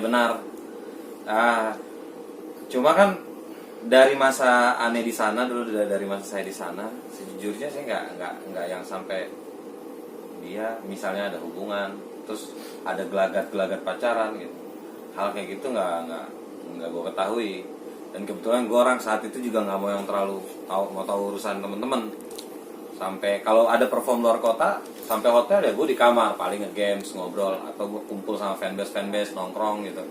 benar. Cuma kan dari masa aneh di sana dulu, dari masa saya di sana, sejujurnya saya nggak yang sampai dia misalnya ada hubungan terus ada gelagat pacaran gitu. Hal kayak gitu nggak gue ketahui. Dan kebetulan gue orang saat itu juga nggak mau yang terlalu tahu urusan temen-temen. Sampai kalau ada perform luar kota, sampai hotel ya gue di kamar paling nge-games, ngobrol, atau gue kumpul sama fanbase nongkrong gitu.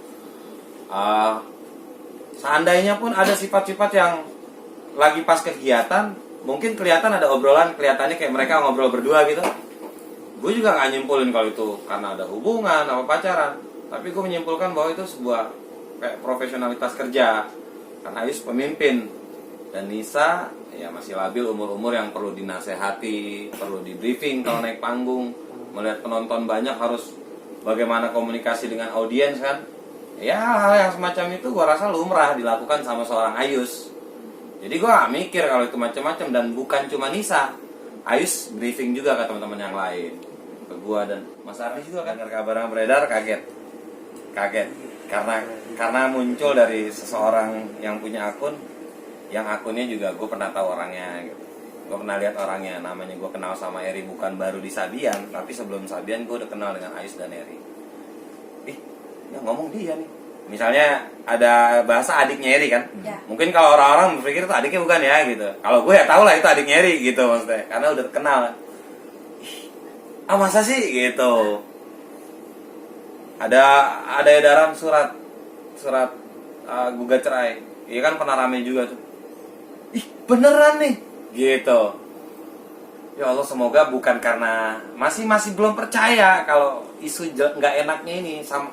Seandainya pun ada sifat-sifat yang lagi pas kegiatan, mungkin kelihatan ada obrolan, kelihatannya kayak mereka ngobrol berdua gitu. Gue juga nggak nyimpulin kalau itu karena ada hubungan apa pacaran, tapi gue menyimpulkan bahwa itu sebuah kayak profesionalitas kerja. Karena Ayus pemimpin dan Nisa ya masih labil, umur yang perlu dinasehati, perlu di briefing kalau naik panggung, melihat penonton banyak harus bagaimana komunikasi dengan audiens kan. Ya hal yang semacam itu gue rasa lumrah dilakukan sama seorang Ayus. Jadi gue gak mikir kalau itu macam-macam. Dan bukan cuma Nisa, Ayus briefing juga ke teman-teman yang lain, ke gue dan Mas Ardi juga kan. Kabar yang beredar kaget karena muncul dari seseorang yang punya akun, yang akunnya juga gue pernah tahu orangnya gitu. Gue pernah lihat orangnya, namanya gue kenal sama Eri bukan baru di Sabian, tapi sebelum Sabian gue udah kenal dengan Ayus dan Eri. Yang ngomong dia nih. Misalnya ada bahasa adiknya Eri kan, mungkin kalau orang-orang berpikir itu adiknya bukan ya gitu. Kalau gue ya tau lah itu adiknya Eri gitu maksudnya, karena udah kenal. Masa sih gitu. Ada edaran surat gugat cerai. Iya kan pernah rame juga tuh. Beneran nih gitu. Ya Allah, semoga bukan karena masih belum percaya kalau isu nggak enaknya ini sama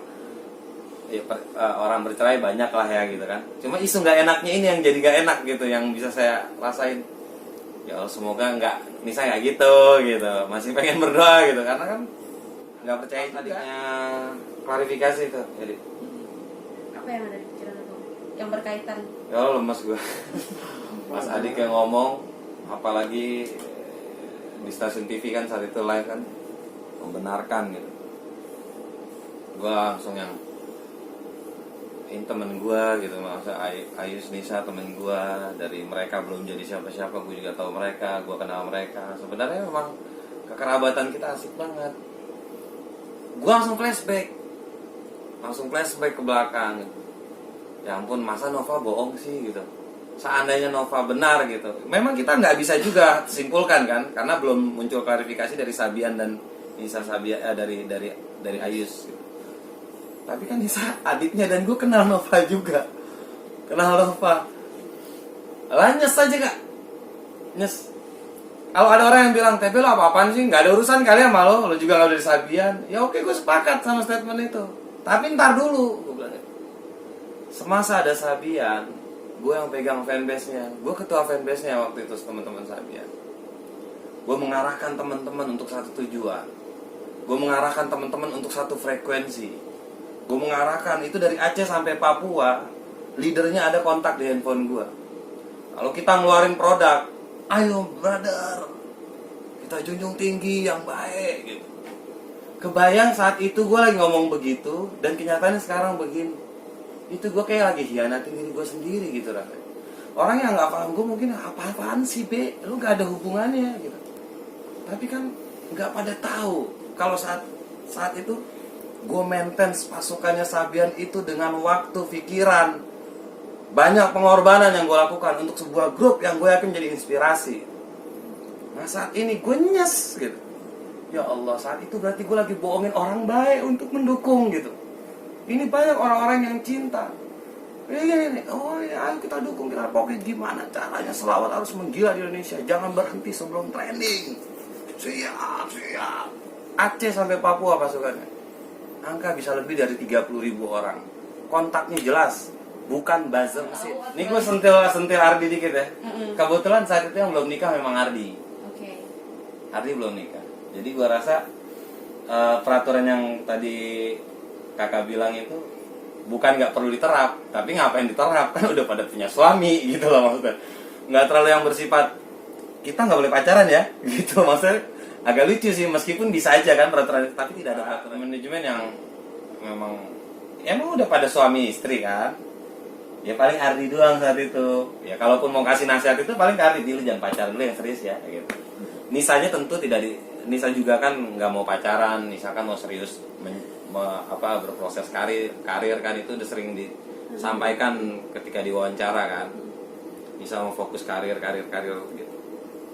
ya, orang bercerai banyak lah ya gitu kan. Cuma isu nggak enaknya ini yang jadi nggak enak gitu, yang bisa saya rasain. Ya Allah, semoga Nisa nggak gitu. Masih pengen berdoa gitu karena kan nggak percaya tadinya. Klarifikasi itu jadi apa yang ada di pikiran aku yang berkaitan. Ya Allah, lemas gue. Mas Adik yang ngomong, apalagi di stasiun TV kan saat itu live kan, membenarkan gitu. Gue langsung yang ini temen gue gitu, maksudnya Ayus Nisa temen gue, dari mereka belum jadi siapa-siapa, gue juga tahu mereka, gue kenal mereka. Sebenarnya memang kekerabatan kita asik banget. Gue langsung flashback ke belakang gitu. Ya ampun, masa Nova bohong sih gitu. Seandainya Nova benar gitu, memang kita nggak bisa juga simpulkan kan, karena belum muncul klarifikasi dari Sabian dan Nisa dari Ayus gitu. Tapi kan Nisa adiknya dan gue kenal Nova juga. Nyes aja kak, nyes. Kalau ada orang yang bilang, tapi lo apa-apaan sih, nggak ada urusan kalian sama lo juga nggak dari Sabian. Ya oke, gue sepakat sama statement itu. Tapi ntar dulu, gue bilang. Semasa ada Sabian, gue yang pegang fanbase-nya, gue ketua fanbase-nya waktu itu teman-teman Sabian. Gue mengarahkan teman-teman untuk satu tujuan. Gue mengarahkan teman-teman untuk satu frekuensi. Gue mengarahkan itu dari Aceh sampai Papua, leadernya ada kontak di handphone gue. Kalau kita ngeluarin produk, ayo brother, kita junjung tinggi yang baik gitu. Kebayang saat itu gue lagi ngomong begitu, dan kenyataannya sekarang begini. Itu gue kayak lagi hianatin diri gue sendiri gitu rasanya. Orang yang gak paham gue mungkin, apaan sih be, lu gak ada hubungannya gitu. Tapi kan gak pada tahu kalau saat itu gue maintain pasukannya Sabian itu dengan waktu, pikiran, banyak pengorbanan yang gue lakukan untuk sebuah grup yang gue yakin jadi inspirasi. Nah saat ini gue nyes gitu. Ya Allah, saat itu berarti gue lagi bohongin orang baik untuk mendukung gitu. Ini banyak orang-orang yang cinta. Ini, oh ya, ayo kita dukung, kita pokoknya gimana caranya selawat harus menggila di Indonesia. Jangan berhenti sebelum trending. Siap. Aceh sampai Papua pasukannya. Angka bisa lebih dari 30.000 orang. Kontaknya jelas, bukan buzzer mesin. Ini gue sentil Ardi dikit ya. Kebetulan saat itu yang belum nikah memang Ardi. Ardi belum nikah. Jadi gue rasa peraturan yang tadi kakak bilang itu bukan nggak perlu diterap, tapi ngapain diterap, kan udah pada punya suami gitu loh maksudnya. Nggak terlalu yang bersifat kita nggak boleh pacaran ya gitu, maksudnya agak lucu sih, meskipun bisa aja kan peraturan, tapi tidak ada peraturan manajemen yang memang emang udah pada suami istri kan. Ya paling Ardi doang saat itu. Ya kalaupun mau kasih nasihat itu paling ke Ardi, dulu jangan pacaran dulu yang serius ya kayak gitu. Nisanya tentu tidak Nisa juga kan nggak mau pacaran, Nisa kan mau serius berproses karir kan, itu udah sering disampaikan ketika diwawancara kan. Nisa mau fokus karir gitu.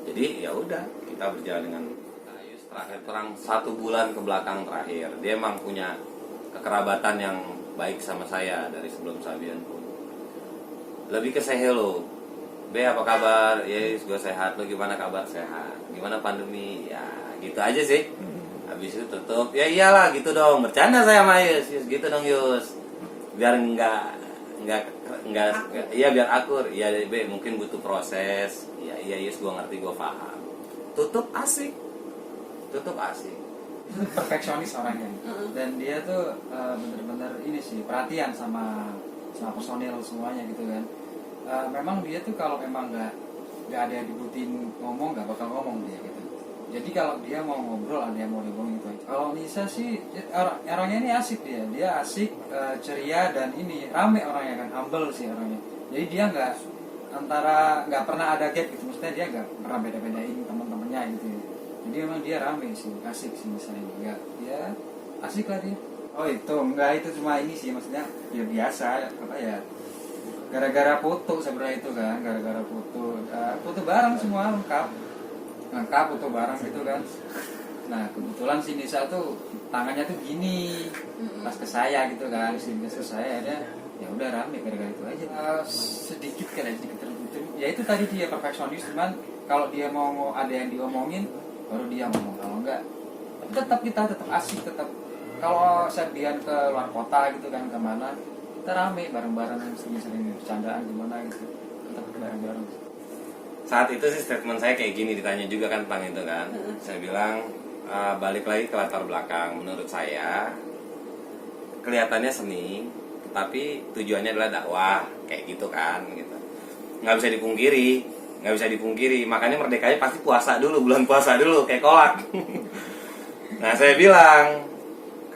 Jadi ya udah, kita berjalan dengan Ayus terakhir terang 1 bulan ke belakang terakhir. Dia emang punya kekerabatan yang baik sama saya dari sebelum Sabian pun. Lebih ke say hello. Be, apa kabar? Yes, gue sehat. Lo gimana kabar? Sehat. Gimana pandemi? Ya, gitu aja sih. Habis itu tutup. Ya iyalah, gitu dong. Bercanda saya sama Yus. Yus, gitu dong Yus. Biar enggak iya biar akur. Iya, Be, mungkin butuh proses. Iya Yus, gue ngerti, gue paham. Tutup asik. Perfeksionis orangnya. Dan dia tuh bener-bener ini sih, perhatian sama personil semuanya gitu kan. Memang dia tuh kalau memang nggak ada yang dibutuhin ngomong, nggak bakal ngomong dia gitu. Jadi kalau dia mau ngobrol, ada yang mau diomongin gitu. Kalau Nisa sih orangnya ini asik, dia asik, ceria, dan ini rame orangnya kan, humble sih orangnya. Jadi dia nggak pernah ada gap gitu, maksudnya dia nggak pernah beda-bedain teman-temannya gitu. Jadi emang dia rame sih, asik sih Nisa ini. Ya asik lah dia. Oh itu cuma ini sih, maksudnya ya biasa apa ya, gara-gara foto sebenarnya itu kan, gara-gara foto bareng semua lengkap foto bareng gitu kan. Nah kebetulan si Nisa tuh tangannya tuh gini pas ke saya gitu kan, si Nisa ke saya ya udah rame gara-gara itu aja. Sedikit tertutup. Ya itu tadi dia perfeksionis, cuman kalau dia mau ada yang diomongin baru dia ngomong, kalau enggak kita tetap asik, tetap. Kalau Sabian ke luar kota gitu kan, kemana kita rame bareng-bareng, sering bercandaan gimana gitu, tetap bareng-bareng. Saat itu sih statement saya kayak gini, ditanya juga kan tentang itu kan. Saya bilang balik lagi ke latar belakang. Menurut saya kelihatannya seni, tapi tujuannya adalah dakwah kayak gitu kan gitu. Nggak bisa dipungkiri. Makanya merdekanya pasti bulan puasa dulu kayak kolak. Nah saya bilang,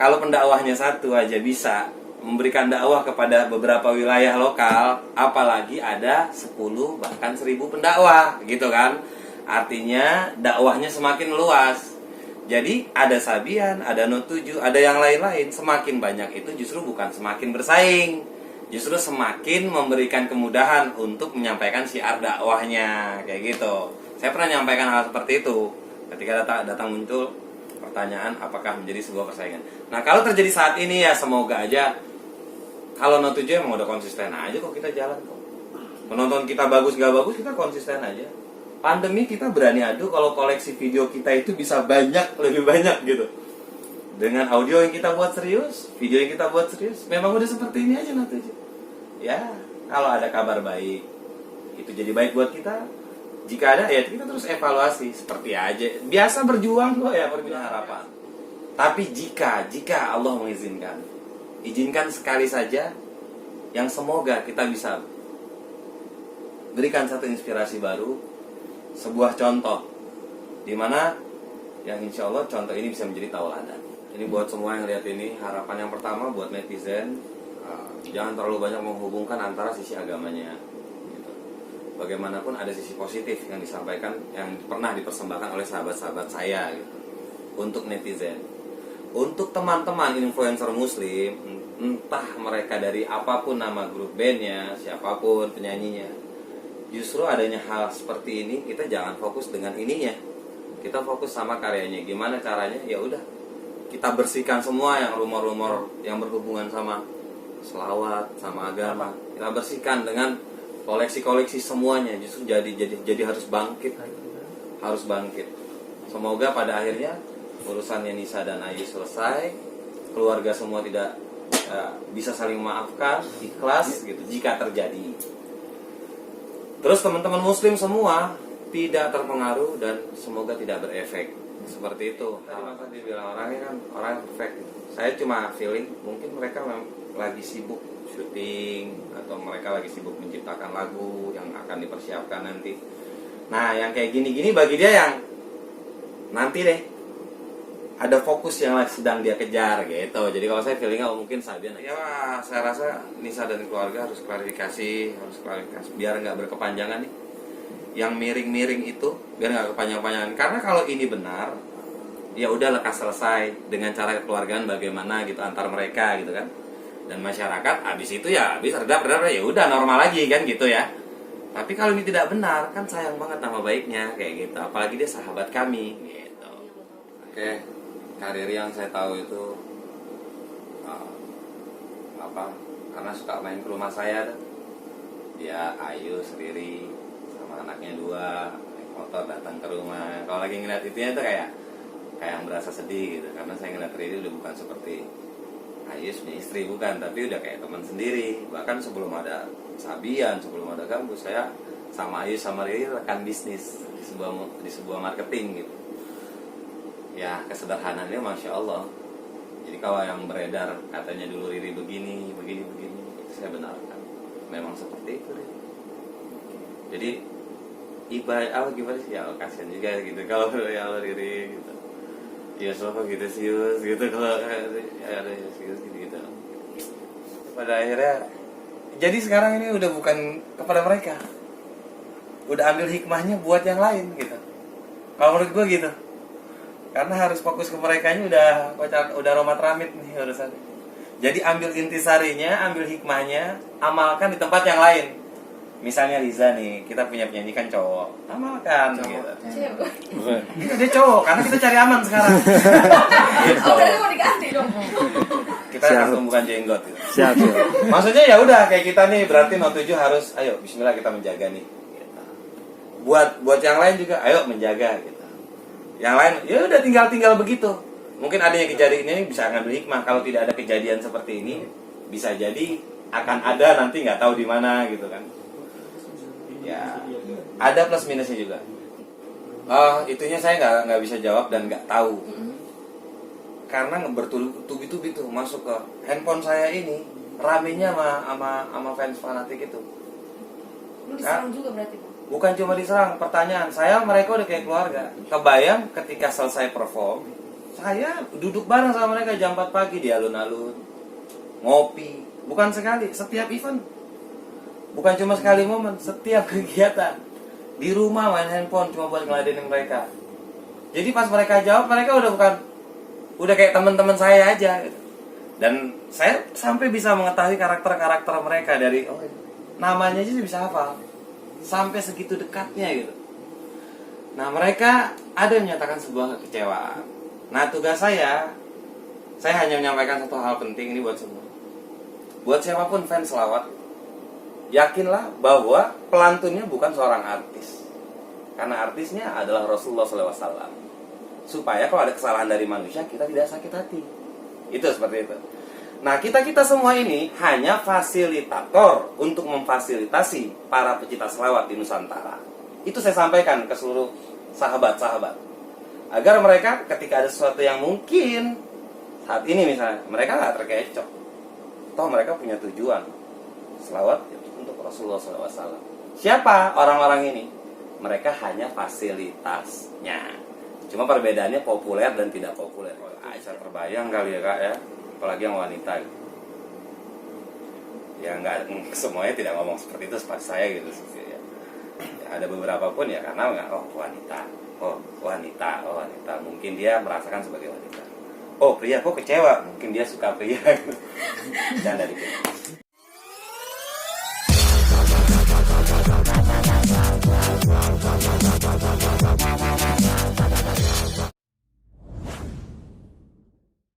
kalau pendakwahnya satu aja bisa memberikan dakwah kepada beberapa wilayah lokal, apalagi ada 10 bahkan 1000 pendakwah gitu kan. Artinya dakwahnya semakin luas. Jadi ada Sabian, ada No7, ada yang lain-lain. Semakin banyak itu justru bukan semakin bersaing, justru semakin memberikan kemudahan untuk menyampaikan syiar dakwahnya kayak gitu. Saya pernah menyampaikan hal seperti itu ketika datang muncul pertanyaan apakah menjadi sebuah persaingan. Nah kalau terjadi saat ini ya semoga aja. Kalau No7 emang udah konsisten aja kok, kita jalan kok. Penonton kita bagus gak bagus, kita konsisten aja. Pandemi kita berani adu kalau koleksi video kita itu bisa lebih banyak gitu. Dengan audio yang kita buat serius, video yang kita buat serius, memang udah seperti ini aja No7. Ya kalau ada kabar baik, itu jadi baik buat kita. Jika ada ya kita terus evaluasi seperti aja. Biasa berjuang kok ya, punya harapan. Tapi jika Allah mengizinkan, izinkan sekali saja, yang semoga kita bisa berikan satu inspirasi baru, sebuah contoh, dimana yang insya Allah contoh ini bisa menjadi tauladan. Ini buat semua yang lihat ini, harapan yang pertama buat netizen, jangan terlalu banyak menghubungkan antara sisi agamanya. Bagaimanapun ada sisi positif yang disampaikan, yang pernah dipersembahkan oleh sahabat-sahabat saya gitu. Untuk netizen, untuk teman-teman influencer muslim, entah mereka dari apapun nama grup bandnya, siapapun penyanyinya, justru adanya hal seperti ini, kita jangan fokus dengan ininya, kita fokus sama karyanya. Gimana caranya? Ya udah, kita bersihkan semua yang rumor-rumor yang berhubungan sama selawat, sama agama, kita bersihkan dengan koleksi semuanya. Justru jadi harus bangkit. Semoga pada akhirnya urusannya Nisa dan Ayu selesai, keluarga semua tidak bisa saling memaafkan, ikhlas gitu jika terjadi. Terus teman-teman muslim semua tidak terpengaruh dan semoga tidak berefek seperti itu. Tadi Mas Adi bilang orangnya kan orang perfect gitu. Saya cuma feeling mungkin mereka lagi sibuk syuting atau mereka lagi sibuk menciptakan lagu yang akan dipersiapkan nanti. Nah yang kayak gini-gini bagi dia yang nanti deh, ada fokus yang sedang dia kejar gitu. Jadi kalau saya feelingnya mungkin Sabian Ya, saya rasa Nisa dan keluarga harus klarifikasi biar nggak berkepanjangan nih. Yang miring-miring itu biar nggak kepanjang-panjangan. Karena kalau ini benar, ya udah lekas selesai dengan cara kekeluargaan bagaimana gitu antar mereka gitu kan. Dan masyarakat habis itu ya habis redap ya udah normal lagi kan gitu ya. Tapi kalau ini tidak benar kan sayang banget nama baiknya kayak gitu. Apalagi dia sahabat kami gitu. Oke, karir yang saya tahu itu karena suka main ke rumah saya, dia Ayu sendiri sama anaknya 2 naik motor datang ke rumah. Kalau lagi ngeliat itunya itu kayak yang berasa sedih gitu, karena saya ngeliat Riri udah bukan seperti Ayu punya istri, bukan, tapi udah kayak teman sendiri. Bahkan sebelum ada Sabian, sebelum ada Gambus, saya sama Ayu sama Riri rekan bisnis di sebuah marketing gitu. Ya kesederhanaannya Masya Allah. Jadi kalau yang beredar katanya dulu Riri begini, saya benarkan. Memang seperti itu. Jadi gimana sih ya, kasihan juga gitu kalau ya Allah Riri gitu. Ya kok gitu sih gitu kalau ada gitu. Pada akhirnya jadi sekarang ini udah bukan kepada mereka. Udah ambil hikmahnya buat yang lain gitu. Kalau menurut gue gitu. Karena harus fokus ke merekanya udah romat ramit nih urusan. Jadi ambil intisarinya, ambil hikmahnya, amalkan di tempat yang lain. Misalnya Liza nih, kita punya penyanyi kan cowok, amalkan gitu. Dia cowok, karena kita cari aman sekarang. Gitu. Oh, berarti mau diganti dong. Kita harus tumbuhkan jenggot gitu. siap. Maksudnya ya udah kayak kita nih, berarti 07 harus ayo bismillah kita menjaga nih. Gitu. Buat yang lain juga ayo menjaga gitu. Yang lain ya udah tinggal begitu. Mungkin adanya kejadian ini bisa ngambil hikmah. Kalau tidak ada kejadian seperti ini, bisa jadi akan ada nanti nggak tahu di mana gitu kan. Ya ada plus minusnya juga. Itunya saya nggak bisa jawab dan nggak tahu. Karena bertubi-tubi tuh masuk ke handphone saya ini ramenya sama fans fanatik itu. Lu diserang juga berarti, Bang? Bukan cuma diserang, pertanyaan mereka udah kayak keluarga. Kebayang ketika selesai perform, saya duduk bareng sama mereka jam 4 pagi di alun-alun, ngopi. Bukan sekali, setiap event. Bukan cuma sekali momen, setiap kegiatan. Di rumah main handphone cuma buat ngeladenin mereka. Jadi pas mereka jawab, mereka udah kayak teman-teman saya aja gitu. Dan saya sampai bisa mengetahui karakter-karakter mereka dari namanya aja bisa hafal. Sampai segitu dekatnya gitu. Nah, mereka ada yang menyatakan sebuah kekecewaan. Nah, tugas saya hanya menyampaikan satu hal penting ini buat semua. Buat siapapun fans selawat, yakinlah bahwa pelantunnya bukan seorang artis. Karena artisnya adalah Rasulullah SAW. Supaya kalau ada kesalahan dari manusia, kita tidak sakit hati. Itu seperti itu. Nah, kita semua ini hanya fasilitator untuk memfasilitasi para pecinta selawat di Nusantara. Itu saya sampaikan ke seluruh sahabat-sahabat. Agar mereka ketika ada sesuatu yang mungkin saat ini misalnya, mereka nggak terkecoh. Toh mereka punya tujuan. Selawat untuk Rasulullah SAW. Siapa orang-orang ini? Mereka hanya fasilitasnya. Cuma perbedaannya populer dan tidak populer. Aisyah terbayang kali ya Kak ya. Apalagi yang wanita gitu. Ya nggak semuanya tidak ngomong seperti itu seperti saya gitu ya. Ada beberapa pun ya karena wanita mungkin dia merasakan sebagai wanita. Pria kok kecewa, mungkin dia suka pria. Canda dikit.